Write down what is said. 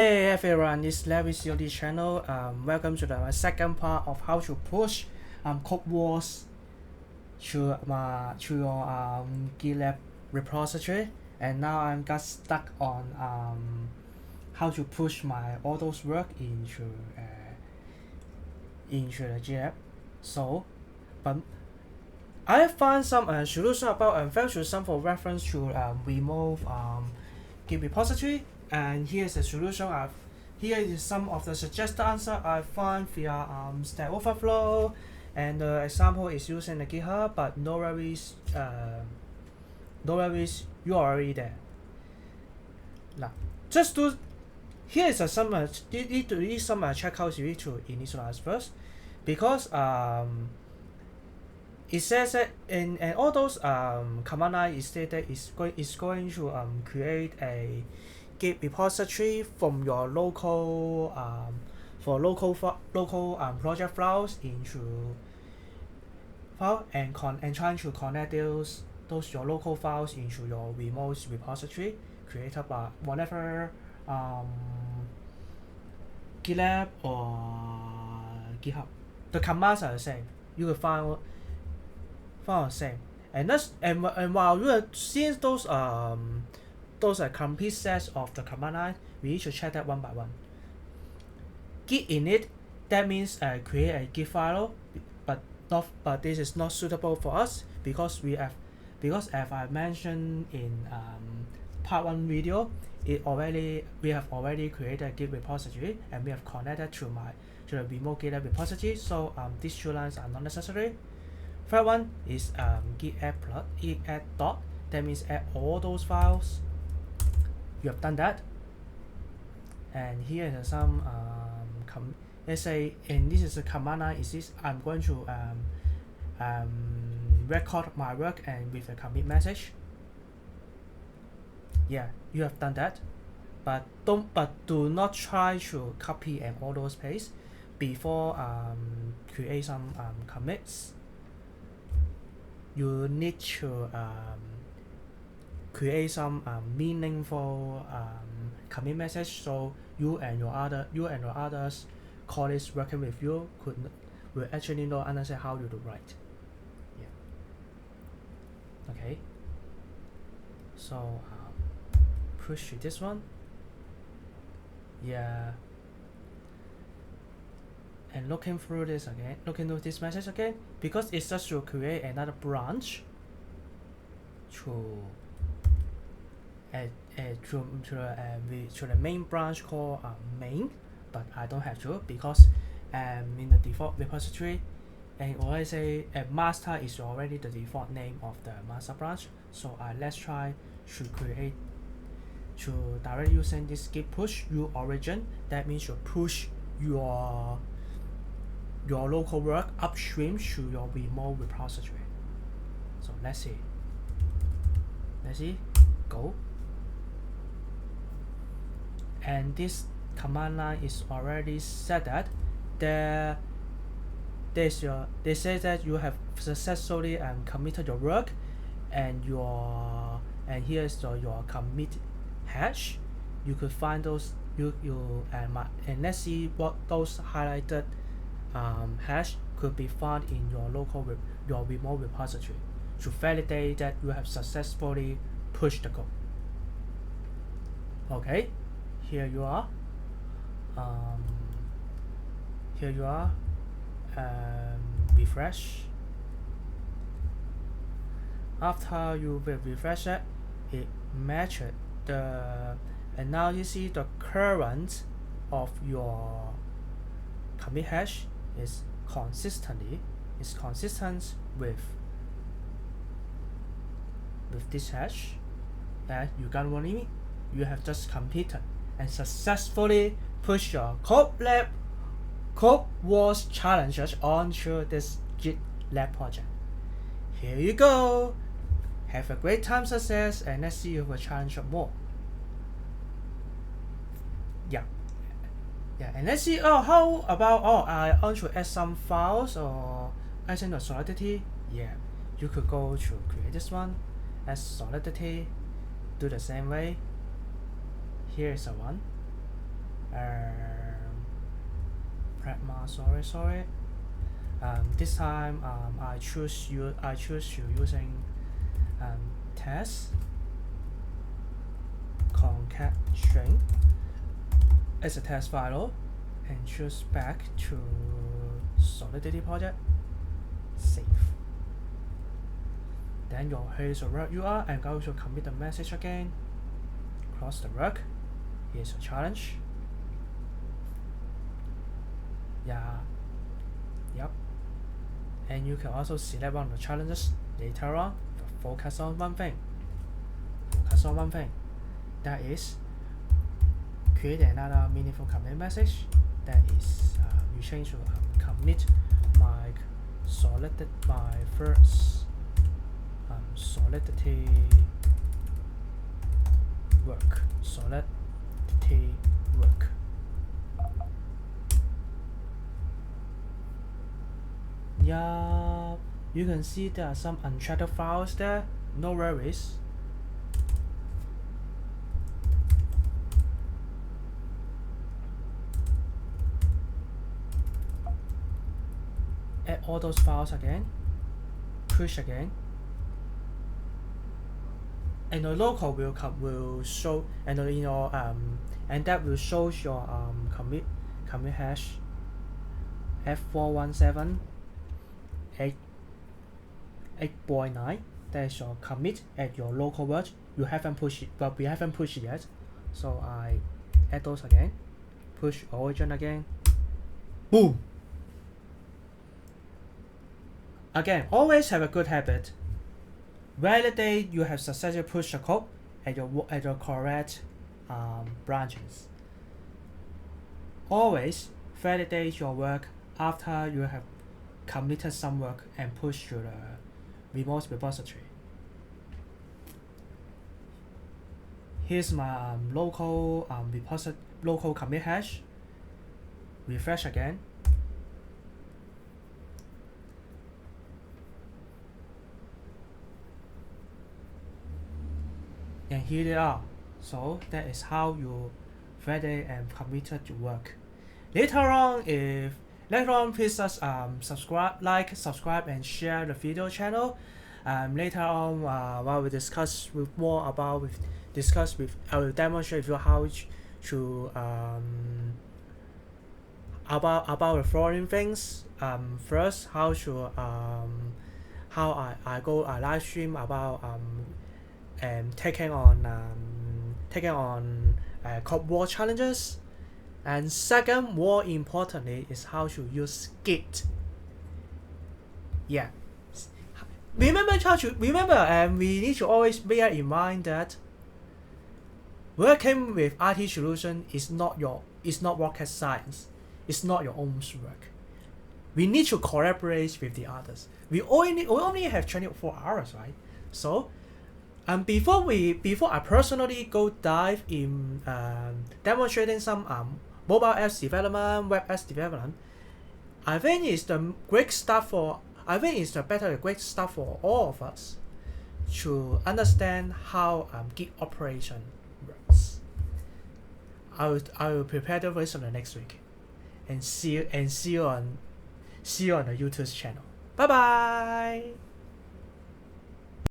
Hey everyone, it's Levis on the channel. Welcome to the second part of how to push Codewars to your GitLab repository. And now I'm got stuck on how to push my all those work into the GitLab. So, but I found some solution about virtual some for reference to remove Git repository. And here's the solution. Here is some of the suggested answer I found via Stack Overflow, and the example is using the GitHub. But no worries, you're already there. Now, just do. Here is some you need to use some checkouts you need to initialize first, because it says that in all those command line is stated is going to create a Git repository from your local project files into file and trying to connect those your local files into your remote repository created by whatever GitLab or GitHub. The commands are the same. You will find the same. And while you are seeing those complete sets of the command line, we need to check that one by one. Git init, that means create a Git file, but this is not suitable for us because as I mentioned in part 1 video, we have already created a Git repository and we have connected to the remote GitLab repository, so these two lines are not necessary. Third one is git add dot, that means add all those files. You have done that, and here is some let's say, and this is a command line. Is this I'm going to record my work and with a commit message. Yeah, you have done that, but do not try to copy and all those paste before create some commits. You need to create some meaningful commit message, so you and your others colleagues working with you will actually know understand how you do right. Yeah. Okay. So push to this one. Yeah. And looking through this message again, because it's just to create another branch to the main branch called main, but I don't have to because in the default repository, and already say master is already the default name of the master branch. So let's try to directly using this git push u origin. That means you push your local work upstream to your remote repository. So let's see, go. And this command line is already set that they say that you have successfully committed your work, and here is your commit hash. You could find those and let's see what those highlighted hash could be found in your remote repository to validate that you have successfully pushed the code. Okay. Here you are. Refresh. After you will refresh it, it matches and now you see the current of your commit hash is consistent with this hash that you got one limit. You have just completed and successfully push your Codewars challenges onto this GitLab project. Here you go. Have a great time, success, and let's see if we challenge more. Yeah, and let's see. How about I want to add some files or adding the solidity. Yeah, you could go to create this one, add solidity, do the same way. Here is the one. pragma, sorry. This time I choose you using test concat string as a test file and choose back to Solidity project, save. Then here's your work URL. I'm going to commit the message again, close the work. Here's your challenge. Yep. And you can also select one of the challenges later on. Focus on one thing. That is create another meaningful commit message. That is you change to commit my first Solidity work. Yeah, you can see there are some unchecked files there. No worries. Add all those files again. Push again. And the local will show, and in your and that will show your commit hash F417 8.9. That is your commit at your local word. You haven't pushed it, but we haven't pushed it yet. So I add those again. Push origin again. Boom. Again, always have a good habit. Validate you have successfully pushed the code at your correct branches. Always validate your work after you have committed some work and push to the remote repository. Here's my local commit hash. Refresh again. And here they are. So that is how you validate and committed your work. Later on, please subscribe and share the video channel. Later on, while we discuss with more about I will demonstrate with you how to about the following things. First, how I live stream about taking on Codewars challenges. And second, more importantly, is how to use Git. Yeah. Remember, we need to always bear in mind that working with IT solution is not rocket science. It's not your own work. We need to collaborate with the others. We only have 24 hours, right? So, before I personally go dive in demonstrating some mobile apps development, web apps development, I think it's the great stuff for all of us to understand how Git operation works. I will prepare the version of next week, and see you on the YouTube channel. Bye bye.